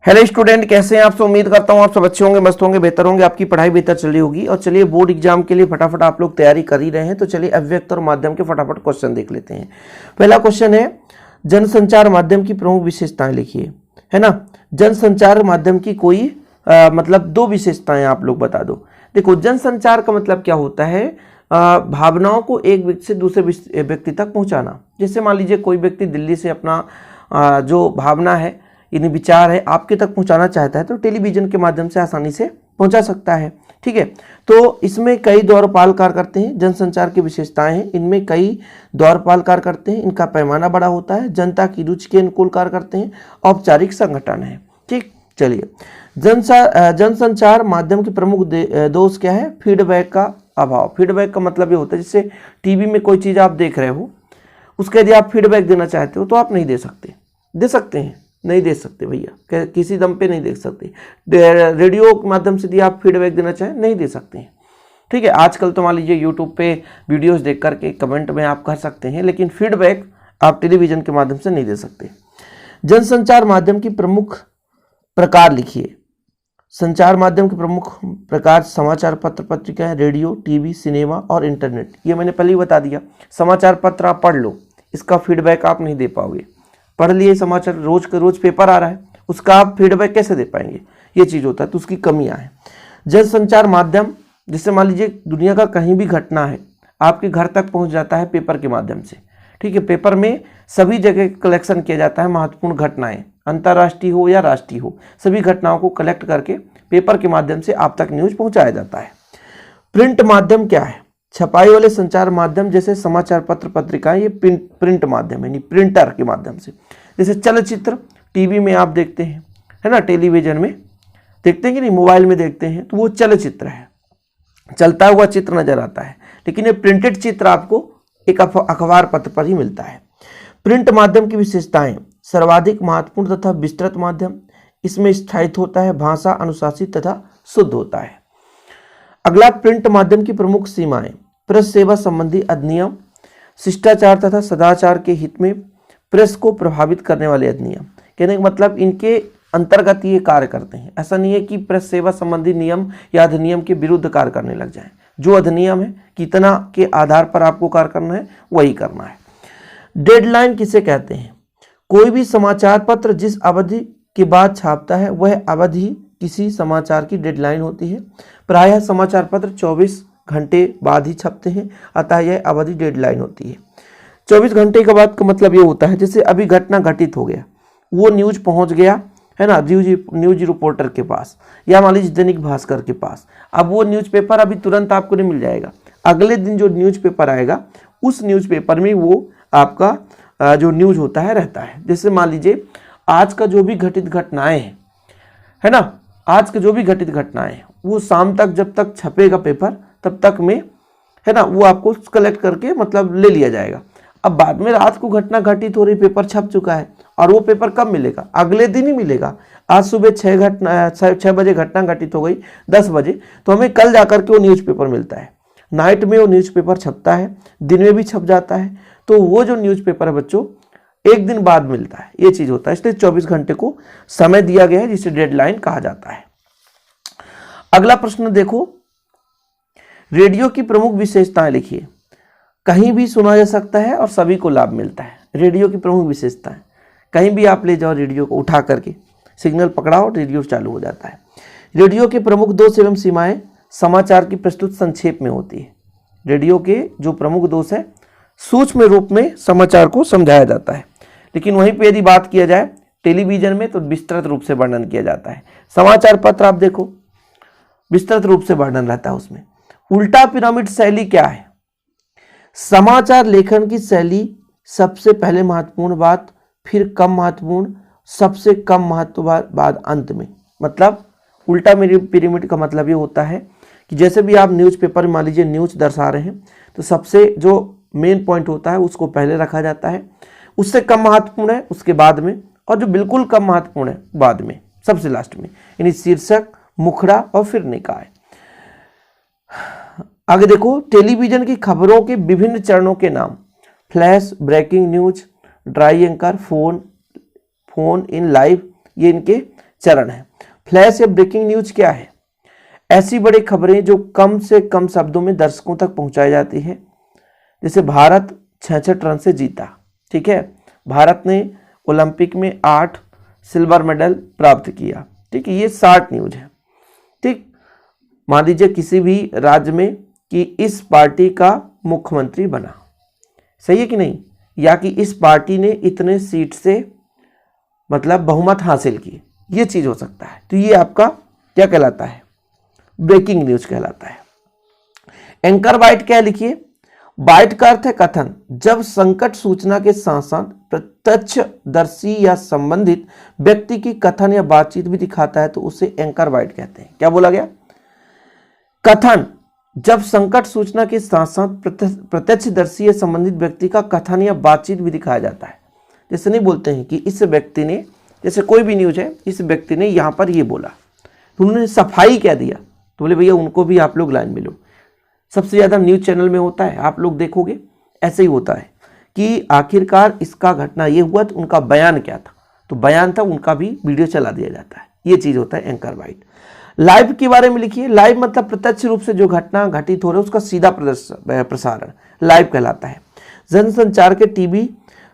Hello student, कैसे हैं आप सब। उम्मीद करता हूं आप सब अच्छे होंगे, मस्त होंगे, बेहतर होंगे, आपकी पढ़ाई बेहतर चल रही होगी। और चलिए बोर्ड एग्जाम के लिए फटाफट आप लोग तैयारी कर ही रहे हैं, तो चलिए अव्यक्त और माध्यम के फटाफट क्वेश्चन देख लेते हैं। पहला क्वेश्चन है, जनसंचार माध्यम की प्रमुख विशेषताएं लिखिए, है ना। जनसंचार माध्यम की कोई मतलब दो विशेषताएं आप लोग बता दो। देखो, जनसंचार का मतलब क्या होता है, भावनाओं को एक व्यक्ति से दूसरे व्यक्ति तक पहुंचाना। जैसे मान लीजिए कोई व्यक्ति दिल्ली से अपना जो भावना है, यानी विचार है, आपके तक पहुंचाना चाहता है, तो टेलीविजन के माध्यम से आसानी से पहुंचा सकता है। ठीक है, तो इसमें कई द्वारपाल कार्य करते हैं। जनसंचार की विशेषताएं हैं, इनमें कई द्वारपाल कार्य करते हैं, इनका पैमाना बड़ा होता है, जनता की रुचि के अनुकूल कार्य करते हैं, औपचारिक संगठन है। ठीक, चलिए, जनसंचार माध्यम के प्रमुख दोष क्या है। फीडबैक का अभाव। फीडबैक का मतलब ये होता है, जैसे टीवी में कोई चीज़ आप देख रहे हो, उसका यदि आप फीडबैक देना चाहते हो तो आप नहीं दे सकते। दे सकते हैं? नहीं दे सकते भैया, किसी दम पे नहीं दे सकते। रेडियो के माध्यम से यदि आप फीडबैक देना चाहें, नहीं दे सकते हैं। ठीक है, आजकल तो मान लीजिए यूट्यूब पे वीडियोस देख करके कमेंट में आप कर सकते हैं, लेकिन फीडबैक आप टेलीविजन के माध्यम से नहीं दे सकते। जनसंचार माध्यम की प्रमुख प्रकार लिखिए। संचार माध्यम के प्रमुख प्रकार समाचार पत्र पत्रिकाएं, रेडियो, टीवी, सिनेमा और इंटरनेट। ये मैंने पहले ही बता दिया। समाचार पत्र आप पढ़ लो, इसका फीडबैक आप नहीं दे पाओगे। पढ़ लिए समाचार, रोज का रोज पेपर आ रहा है, उसका आप फीडबैक कैसे दे पाएंगे, ये चीज़ होता है, तो उसकी कमियां हैं। जनसंचार माध्यम, जैसे मान लीजिए दुनिया का कहीं भी घटना है, आपके घर तक पहुंच जाता है पेपर के माध्यम से। ठीक है, पेपर में सभी जगह कलेक्शन किया जाता है, महत्वपूर्ण घटनाएं, अंतर्राष्ट्रीय हो या राष्ट्रीय हो, सभी घटनाओं को कलेक्ट करके पेपर के माध्यम से आप तक न्यूज पहुंचाया जाता है। प्रिंट माध्यम क्या है। छपाई वाले संचार माध्यम जैसे समाचार पत्र पत्रिकाएं, ये प्रिंट माध्यम है, यानी प्रिंटर के माध्यम से। जैसे चलचित्र टीवी में आप देखते हैं, है ना, टेलीविजन में देखते हैं कि नहीं, मोबाइल में देखते हैं, तो वो चलचित्र है, चलता हुआ चित्र नजर आता है। लेकिन ये प्रिंटेड चित्र आपको एक अखबार पत्र पर ही मिलता है। प्रिंट माध्यम की विशेषताएं, सर्वाधिक महत्वपूर्ण तथा विस्तृत माध्यम, इसमें स्थायित्व होता है, भाषा अनुशासित तथा शुद्ध होता है। अगला, प्रिंट माध्यम की प्रमुख सीमाएं, प्रेस सेवा संबंधी अधिनियम, शिष्टाचार तथा सदाचार के हित में प्रेस को प्रभावित करने वाले अधिनियम। कहने का मतलब इनके अंतर्गत ये कार्य करते हैं। ऐसा नहीं है कि प्रेस सेवा संबंधी नियम या अधिनियम के विरुद्ध कार्य करने लग जाएं। जो अधिनियम है, कितना के आधार पर आपको कार्य करना है, वही करना है। डेडलाइन किसे कहते हैं। कोई भी समाचार पत्र जिस अवधि के बाद छापता है, वह अवधि किसी समाचार की डेडलाइन होती है। प्रायः समाचार पत्र 24 घंटे बाद ही छपते हैं, अतः यह अवधि डेडलाइन होती है। 24 घंटे के बाद का मतलब ये होता है, जैसे अभी घटना घटित हो गया, वो न्यूज पहुंच गया, है ना, न्यूज रिपोर्टर के पास, या मान लीजिए दैनिक भास्कर के पास। अब वो न्यूज़पेपर अभी तुरंत आपको नहीं मिल जाएगा, अगले दिन जो न्यूज़पेपर आएगा, उस न्यूज़पेपर में वो आपका जो न्यूज होता है रहता है। जैसे मान लीजिए आज का जो भी घटित घटनाएं हैं, है ना, आज के जो भी घटित घटनाएं हैं, वो शाम तक जब तक छपेगा पेपर, तब तक में, है ना, वो आपको कलेक्ट करके मतलब ले लिया जाएगा। अब बाद में रात को घटना घटित हो रही, पेपर छप चुका है, और वो पेपर कब मिलेगा, अगले दिन ही मिलेगा। आज सुबह 6 बजे घटना घटित हो गई, 10 बजे, तो हमें कल जाकर के वो न्यूज़पेपर मिलता है। नाइट में वो न्यूज़पेपर छपता है, दिन में भी छप जाता है, तो वो जो न्यूज़पेपर है बच्चों, एक दिन बाद मिलता है, ये चीज होता है। इसलिए 24 घंटे को समय दिया गया है, जिसे डेडलाइन कहा जाता है। अगला प्रश्न देखो, रेडियो की प्रमुख विशेषताएं लिखिए। कहीं भी सुना जा सकता है और सभी को लाभ मिलता है। रेडियो की प्रमुख विशेषताएं, कहीं भी आप ले जाओ रेडियो को उठा करके, सिग्नल पकड़ाओ, रेडियो चालू हो जाता है। रेडियो के प्रमुख दोष एवं सीमाएं, समाचार की प्रस्तुत संक्षेप में होती है। रेडियो के जो प्रमुख दोष है, सूक्ष्म रूप में समाचार को समझाया जाता है, लेकिन वहीं पे यदि बात किया जाए टेलीविजन में, तो विस्तृत रूप से वर्णन किया जाता है। समाचार पत्र आप देखो, विस्तृत रूप से वर्णन रहता है उसमें। उल्टा पिरामिड शैली क्या है। समाचार लेखन की शैली, सबसे पहले महत्वपूर्ण बात, फिर कम महत्वपूर्ण, सबसे कम महत्व बाद अंत में। मतलब उल्टा पिरामिड का मतलब ये होता है कि जैसे भी आप न्यूज़पेपर मान लीजिए न्यूज दर्शा रहे हैं, तो सबसे जो मेन पॉइंट होता है उसको पहले रखा जाता है, उससे कम महत्वपूर्ण है उसके बाद में, और जो बिल्कुल कम महत्वपूर्ण है बाद में, सबसे लास्ट में, यानी शीर्षक, मुखड़ा और फिर निकाय। आगे देखो, टेलीविजन की खबरों के विभिन्न चरणों के नाम। Flash, breaking news, dry anchor, phone in live, ये इनके चरण है। फ्लैश या ब्रेकिंग न्यूज क्या है? ऐसी बड़ी खबरें जो कम से कम शब्दों में दर्शकों तक पहुंचाई जाती है। जैसे भारत 66 रन से जीता, ठीक है, भारत ने ओलंपिक में 8 सिल्वर मेडल प्राप्त किया, ठीक है, ये शॉर्ट न्यूज है। ठीक, मान लीजिए किसी भी राज्य में कि इस पार्टी का मुख्यमंत्री बना, सही है कि नहीं, या कि इस पार्टी ने इतने सीट से मतलब बहुमत हासिल की, ये चीज हो सकता है। तो ये आपका क्या कहलाता है? ब्रेकिंग न्यूज कहलाता है। एंकर बाइट क्या लिखिए? बाइट का अर्थ है कथन। जब संकट सूचना के साथ साथ प्रत्यक्षदर्शी या संबंधित व्यक्ति की कथन या बातचीत भी दिखाता है तो उसे एंकर बाइट कहते हैं। क्या बोला गया? कथन, जब संकट सूचना के साथ साथ प्रत्यक्षदर्शी या संबंधित व्यक्ति का कथन या बातचीत भी दिखाया जाता है। जैसे नहीं बोलते हैं कि इस व्यक्ति ने, जैसे कोई भी न्यूज है, इस व्यक्ति ने यहां पर ये बोला, तो उन्होंने सफाई क्या दिया, तो बोले भैया उनको भी आप लोग लाइन में लो। सबसे ज्यादा न्यूज चैनल में होता है, आप लोग देखोगे ऐसे ही होता है कि आखिरकार इसका घटना ये हुआ तो उनका बयान क्या था, तो बयान था, उनका भी वीडियो चला दिया जाता है। ये चीज होता है एंकर बाइट। लाइव के बारे में लिखिए। लाइव मतलब प्रत्यक्ष रूप से जो घटना घटित हो रही है उसका सीधा प्रसारण लाइव कहलाता है। जनसंचार के टीवी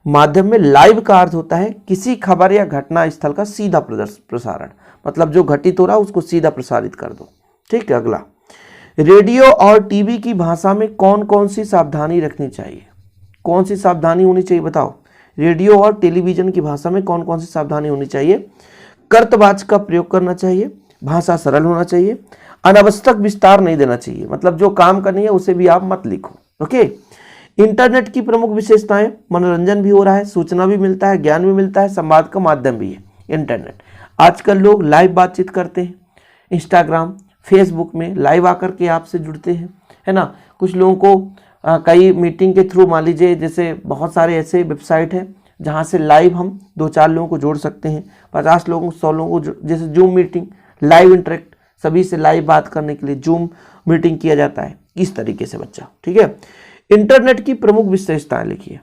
माध्यम में लाइव का अर्थ होता है किसी खबर या घटना स्थल का सीधा प्रसारण, मतलब जो घटित हो रहा है उसको सीधा प्रसारित कर दो। ठीक है, अगला, रेडियो और टीवी की भाषा में कौन कौन सी सावधानी रखनी चाहिए? कौन सी सावधानी होनी चाहिए बताओ? रेडियो और टेलीविजन की भाषा में कौन कौन सी सावधानी होनी चाहिए? कर्तवाच का प्रयोग करना चाहिए, भाषा सरल होना चाहिए, अनावश्यक विस्तार नहीं देना चाहिए, मतलब जो काम करनी है उसे भी आप मत लिखो। ओके। इंटरनेट की प्रमुख विशेषताएं, मनोरंजन भी हो रहा है, सूचना भी मिलता है, ज्ञान भी मिलता है, संवाद का माध्यम भी है इंटरनेट। आजकल लोग लाइव बातचीत करते हैं, इंस्टाग्राम फेसबुक में लाइव आकर के आपसे जुड़ते हैं, है ना। कुछ लोगों को कई मीटिंग के थ्रू, मान लीजिए जैसे बहुत सारे ऐसे वेबसाइट हैं जहां से लाइव हम 2-4 लोगों को जोड़ सकते हैं, 50 लोगों 100 लोगों को, जैसे जूम मीटिंग, लाइव इंटरेक्ट, सभी से लाइव बात करने के लिए जूम मीटिंग किया जाता है, इस तरीके से बच्चा। ठीक है। इंटरनेट की प्रमुख विशेषताएं लिखिए।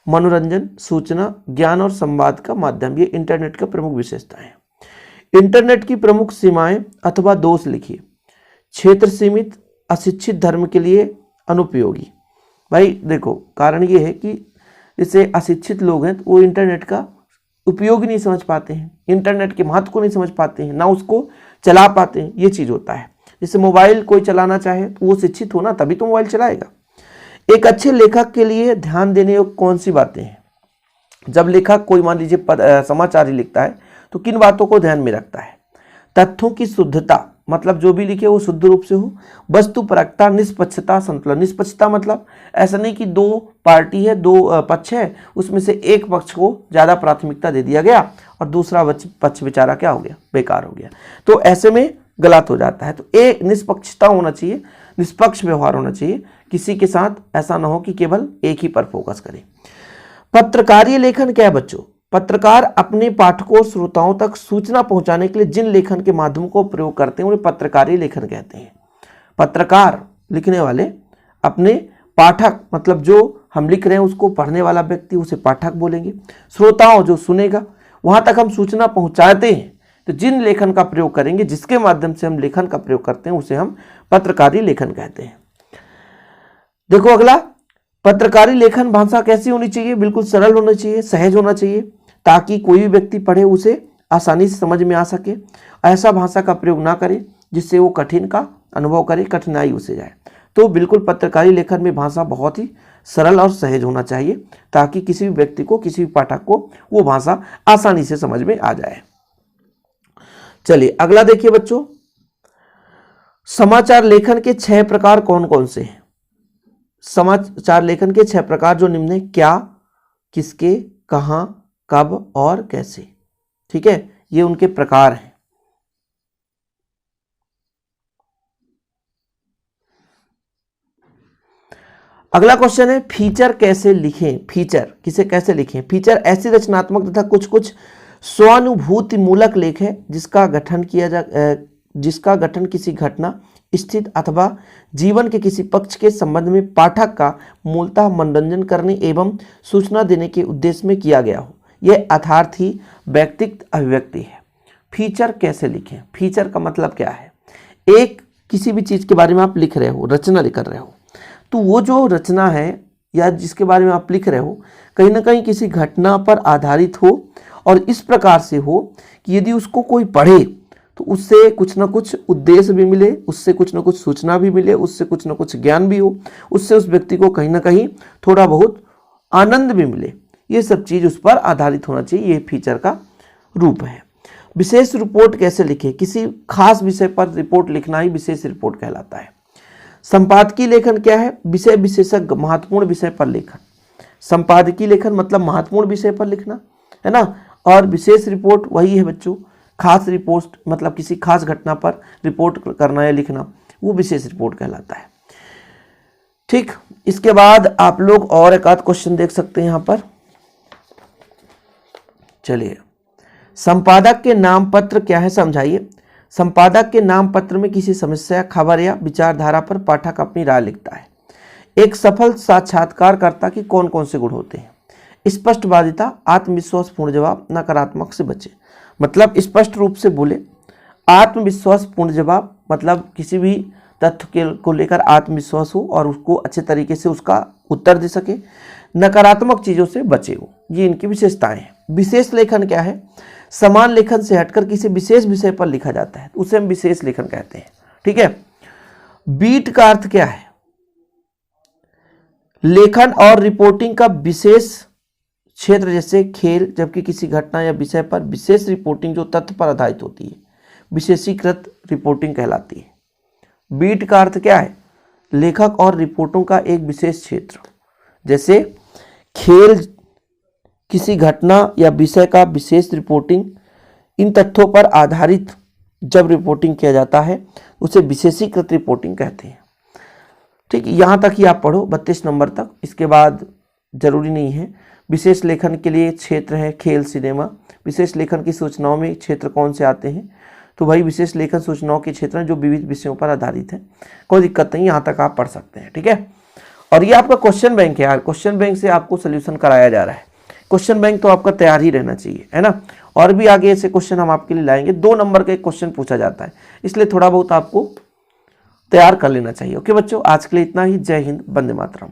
मनोरंजन, सूचना, ज्ञान और संवाद का माध्यम, ये इंटरनेट का प्रमुख विशेषताएं हैं। इंटरनेट की प्रमुख सीमाएं अथवा दोष लिखिए। क्षेत्र सीमित, अशिक्षित धर्म के लिए अनुपयोगी। भाई देखो, कारण ये है कि जैसे अशिक्षित लोग हैं तो वो इंटरनेट का उपयोग नहीं समझ पाते हैं, इंटरनेट के महत्व को नहीं समझ पाते हैं, ना उसको चला पाते हैं, ये चीज होता है। जैसे मोबाइल कोई चलाना चाहे तो वो शिक्षित हो ना, तभी तो मोबाइल चलाएगा। एक अच्छे लेखक के लिए ध्यान देने योग्य कौन सी बातें हैं? जब लेखक कोई मान लीजिए समाचार ही लिखता है तो किन बातों को ध्यान में रखता है? तथ्यों की शुद्धता, मतलब जो भी लिखे वो शुद्ध रूप से हो, वस्तुपरकता, निष्पक्षता, संतुलन। निष्पक्षता मतलब ऐसा नहीं कि 2 पार्टी है, 2 पक्ष है, उसमें से एक पक्ष को ज्यादा प्राथमिकता दे दिया गया और दूसरा पक्ष बेचारा क्या हो गया, बेकार हो गया, तो ऐसे में गलत हो जाता है। तो एक निष्पक्षता होना चाहिए, निष्पक्ष व्यवहार होना चाहिए, किसी के साथ ऐसा ना हो कि केवल एक ही पर फोकस करे। पत्रकारीय लेखन क्या है बच्चों? पत्रकार अपने पाठकों और श्रोताओं तक सूचना पहुंचाने के लिए जिन लेखन के माध्यम को प्रयोग करते हैं उन्हें पत्रकारीय लेखन कहते हैं। पत्रकार लिखने वाले अपने पाठक, मतलब जो हम लिख रहे हैं उसको पढ़ने वाला व्यक्ति, उसे पाठक बोलेंगे। श्रोताओं, जो सुनेगा, वहां तक हम सूचना पहुंचाते हैं, तो जिन लेखन का प्रयोग करेंगे, जिसके माध्यम से हम लेखन का प्रयोग करते हैं, उसे हम पत्रकारीय लेखन कहते हैं। देखो अगला, पत्रकारीय लेखन भाषा कैसी होनी चाहिए? बिल्कुल सरल होना चाहिए, सहज होना चाहिए, ताकि कोई भी व्यक्ति पढ़े उसे आसानी से समझ में आ सके। ऐसा भाषा का प्रयोग ना करे जिससे वो कठिन का अनुभव करे, कठिनाई उसे जाए। तो बिल्कुल पत्रकारीय लेखन में भाषा बहुत ही सरल और सहज होना चाहिए, ताकि किसी भी व्यक्ति को, किसी भी पाठक को वो भाषा आसानी से समझ में आ जाए। चलिए अगला देखिए बच्चों, समाचार लेखन के 6 प्रकार कौन कौन से हैं? समाचार लेखन के 6 प्रकार जो निम्न है: क्या, किसके, कहां, कब और कैसे। ठीक है, ये उनके प्रकार हैं। अगला क्वेश्चन है, फीचर कैसे लिखें? फीचर किसे कैसे लिखें? फीचर ऐसी रचनात्मक तथा कुछ स्वानुभूति मूलक लेख है जिसका गठन किसी घटना, स्थिति अथवा जीवन के किसी पक्ष के संबंध में पाठक का मूलतः मनोरंजन करने एवं सूचना देने के उद्देश्य में किया गया हो। यह अर्थात ही व्यक्तिगत अभिव्यक्ति है। फीचर कैसे लिखें। फीचर का मतलब क्या है, एक किसी भी चीज़ के बारे में आप लिख रहे हो, रचना कर रहे हो, तो वो जो रचना है या जिसके बारे में आप लिख रहे हो कहीं ना कहीं किसी घटना पर आधारित हो और इस प्रकार से हो कि यदि उसको कोई पढ़े तो उससे कुछ ना कुछ उद्देश्य भी मिले, उससे कुछ ना कुछ सूचना भी मिले, उससे कुछ ना कुछ ज्ञान भी हो, उससे उस व्यक्ति को कहीं ना कहीं थोड़ा बहुत आनंद भी मिले। ये सब चीज़ उस पर आधारित होना चाहिए, ये फीचर का रूप है। विशेष रिपोर्ट कैसे लिखे, किसी खास विषय पर रिपोर्ट लिखना ही विशेष रिपोर्ट कहलाता है। संपादकीय लेखन क्या है, विषय विशेषज्ञ महत्वपूर्ण विषय पर लेखन। संपादकीय लेखन मतलब महत्वपूर्ण विषय पर लिखना, है ना। और विशेष रिपोर्ट वही है बच्चों, खास रिपोर्ट मतलब किसी खास घटना पर रिपोर्ट करना या लिखना, वो विशेष रिपोर्ट कहलाता है। ठीक, इसके बाद आप लोग और एक आध क्वेश्चन देख सकते हैं यहाँ पर। चलिए, संपादक के नाम पत्र क्या है समझाइए। संपादक के नाम पत्र में किसी समस्या, खबर या विचारधारा पर पाठक अपनी राय लिखता है। एक सफल साक्षात्कारकर्ता के कौन कौन से गुण होते हैं। स्पष्टवादिता, आत्मविश्वास, पूर्ण जवाब, नकारात्मक से बचे। मतलब स्पष्ट रूप से बोले, आत्मविश्वास पूर्ण जवाब मतलब किसी भी तथ्य को लेकर आत्मविश्वास हो और उसको अच्छे तरीके से उसका उत्तर दे सके, नकारात्मक चीज़ों से बचे हो। ये इनकी विशेषताएं हैं। विशेष लेखन क्या है, समान लेखन से हटकर किसी विशेष विषय पर लिखा जाता है, उसे हम विशेष लेखन कहते हैं। ठीक है। बीट का अर्थ क्या है, लेखन और रिपोर्टिंग का विशेष क्षेत्र जैसे खेल, जबकि किसी घटना या विषय पर विशेष रिपोर्टिंग जो तथ्य पर आधारित होती है विशेषीकृत रिपोर्टिंग कहलाती है। बीट का अर्थ क्या है, लेखक और रिपोर्टों का एक विशेष क्षेत्र, जैसे खेल किसी घटना या विषय का विशेष रिपोर्टिंग, इन तथ्यों पर आधारित जब रिपोर्टिंग किया जाता है उसे विशेषीकृत रिपोर्टिंग कहते हैं। ठीक, यहाँ तक ही आप पढ़ो 32 नंबर तक। इसके बाद जरूरी नहीं है। विशेष लेखन के लिए क्षेत्र है खेल, सिनेमा। विशेष लेखन की सूचनाओं में क्षेत्र कौन से आते हैं, तो भाई विशेष लेखन सूचनाओं के क्षेत्र हैं जो विविध विषयों पर आधारित है। कोई दिक्कत नहीं, यहाँ तक आप पढ़ सकते हैं। ठीक है। और ये आपका क्वेश्चन बैंक है यार, क्वेश्चन बैंक से आपको सोल्यूशन कराया जा रहा है। क्वेश्चन बैंक तो आपका तैयार ही रहना चाहिए, है ना। और भी आगे ऐसे क्वेश्चन हम आपके लिए लाएंगे। 2 नंबर का एक क्वेश्चन पूछा जाता है, इसलिए थोड़ा बहुत आपको तैयार कर लेना चाहिए। ओके बच्चों, आज के लिए इतना ही। जय हिंद, वंदे मातरम।